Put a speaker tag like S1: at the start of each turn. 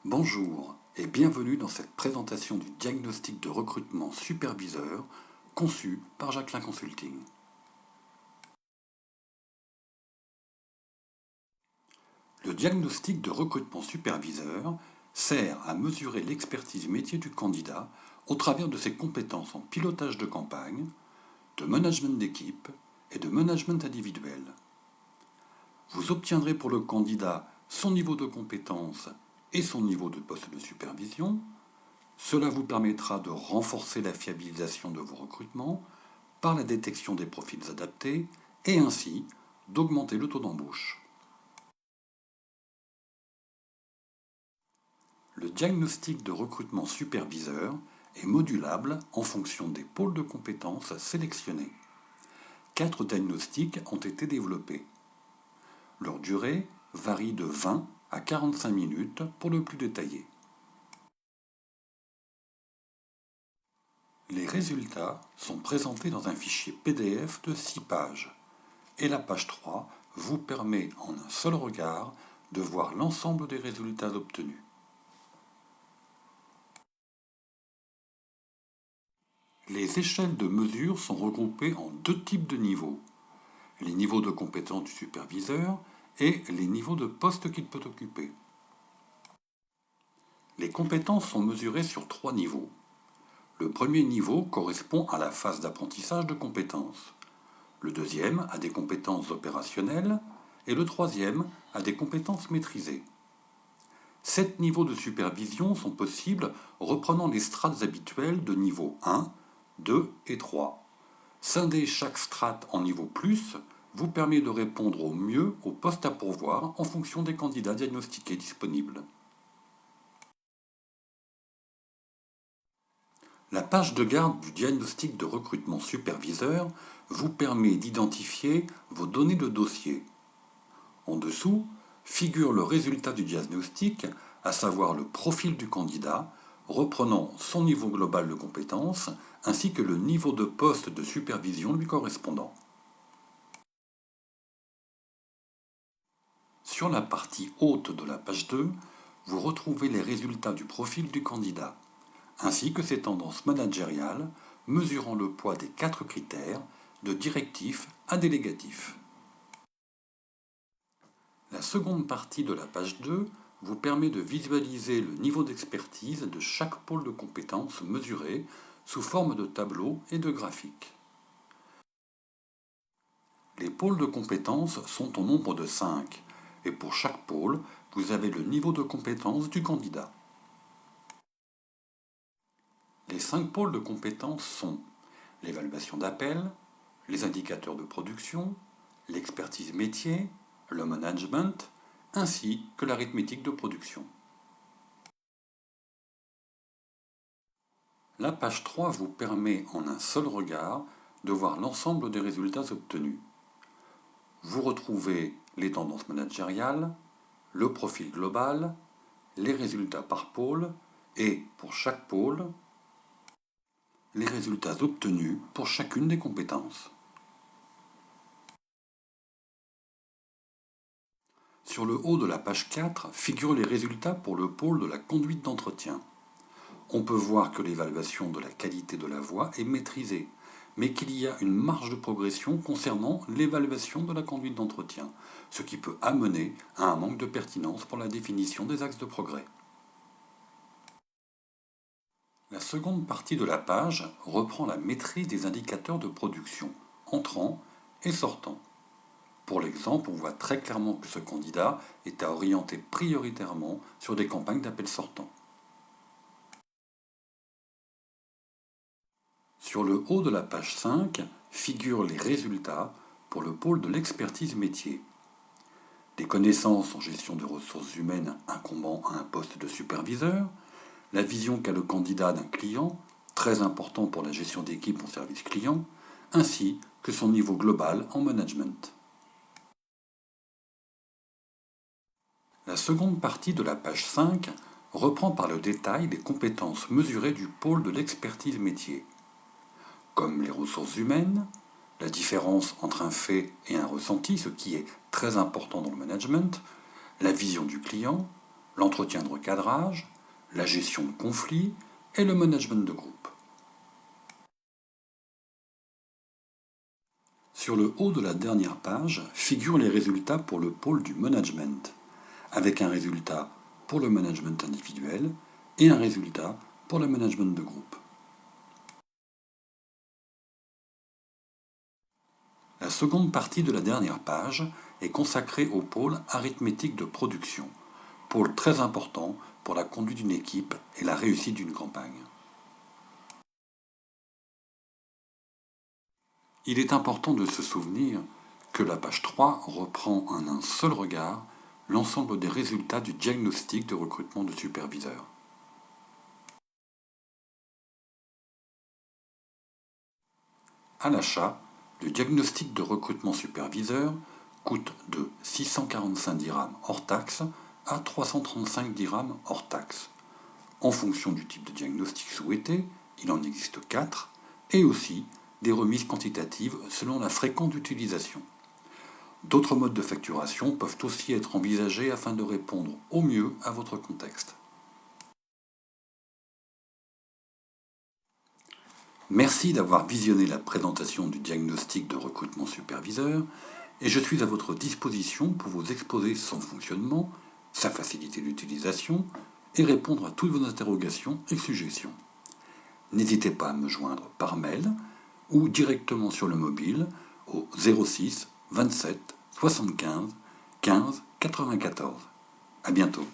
S1: Bonjour et bienvenue dans cette présentation du diagnostic de recrutement superviseur conçu par Jacquelin Consulting. Le diagnostic de recrutement superviseur sert à mesurer l'expertise métier du candidat au travers de ses compétences en pilotage de campagne, de management d'équipe et de management individuel. Vous obtiendrez pour le candidat son niveau de compétence et son niveau de poste de supervision. Cela vous permettra de renforcer la fiabilisation de vos recrutements par la détection des profils adaptés et ainsi d'augmenter le taux d'embauche. Le diagnostic de recrutement superviseur est modulable en fonction des pôles de compétences sélectionnés. 4 diagnostics ont été développés. Leur durée varie de 20 à 45 minutes pour le plus détaillé. Les résultats sont présentés dans un fichier PDF de 6 pages et la page 3 vous permet en un seul regard de voir l'ensemble des résultats obtenus. Les échelles de mesure sont regroupées en 2 types de niveaux, les niveaux de compétence du superviseur et les niveaux de poste qu'il peut occuper. Les compétences sont mesurées sur 3 niveaux. Le premier niveau correspond à la phase d'apprentissage de compétences. Le deuxième a des compétences opérationnelles et le troisième a des compétences maîtrisées. 7 niveaux de supervision sont possibles reprenant les strates habituelles de niveau 1, 2 et 3. Scinder chaque strate en niveau plus vous permet de répondre au mieux aux postes à pourvoir en fonction des candidats diagnostiqués disponibles. La page de garde du diagnostic de recrutement superviseur vous permet d'identifier vos données de dossier. En dessous figure le résultat du diagnostic, à savoir le profil du candidat, reprenant son niveau global de compétences ainsi que le niveau de poste de supervision lui correspondant. Sur la partie haute de la page 2, vous retrouvez les résultats du profil du candidat, ainsi que ses tendances managériales, mesurant le poids des 4 critères, de directif à délégatif. La seconde partie de la page 2 vous permet de visualiser le niveau d'expertise de chaque pôle de compétences mesuré sous forme de tableaux et de graphiques. Les pôles de compétences sont au nombre de 5, et pour chaque pôle, vous avez le niveau de compétence du candidat. Les 5 pôles de compétences sont l'évaluation d'appel, les indicateurs de production, l'expertise métier, le management, ainsi que l'arithmétique de production. La page 3 vous permet en un seul regard de voir l'ensemble des résultats obtenus. Vous retrouvez les tendances managériales, le profil global, les résultats par pôle et, pour chaque pôle, les résultats obtenus pour chacune des compétences. Sur le haut de la page 4 figurent les résultats pour le pôle de la conduite d'entretien. On peut voir que l'évaluation de la qualité de la voix est maîtrisée, mais qu'il y a une marge de progression concernant l'évaluation de la conduite d'entretien, ce qui peut amener à un manque de pertinence pour la définition des axes de progrès. La seconde partie de la page reprend la maîtrise des indicateurs de production, entrants et sortants. Pour l'exemple, on voit très clairement que ce candidat est à orienter prioritairement sur des campagnes d'appel sortant. Sur le haut de la page 5 figurent les résultats pour le pôle de l'expertise métier. Des connaissances en gestion de ressources humaines incombant à un poste de superviseur, la vision qu'a le candidat d'un client, très important pour la gestion d'équipe en service client, ainsi que son niveau global en management. La seconde partie de la page 5 reprend par le détail les compétences mesurées du pôle de l'expertise métier, comme les ressources humaines, la différence entre un fait et un ressenti, ce qui est très important dans le management, la vision du client, l'entretien de recadrage, la gestion de conflits et le management de groupe. Sur le haut de la dernière page figurent les résultats pour le pôle du management, avec un résultat pour le management individuel et un résultat pour le management de groupe. La seconde partie de la dernière page est consacrée au pôle arithmétique de production, pôle très important pour la conduite d'une équipe et la réussite d'une campagne. Il est important de se souvenir que la page 3 reprend en un seul regard l'ensemble des résultats du diagnostic de recrutement de superviseurs. À l'achat, le diagnostic de recrutement superviseur coûte de 645 dirhams hors taxe à 335 dirhams hors taxe. En fonction du type de diagnostic souhaité, il en existe 4, et aussi des remises quantitatives selon la fréquence d'utilisation. D'autres modes de facturation peuvent aussi être envisagés afin de répondre au mieux à votre contexte. Merci d'avoir visionné la présentation du diagnostic de recrutement superviseur et je suis à votre disposition pour vous exposer son fonctionnement, sa facilité d'utilisation et répondre à toutes vos interrogations et suggestions. N'hésitez pas à me joindre par mail ou directement sur le mobile au 06 27 75 15 94. À bientôt.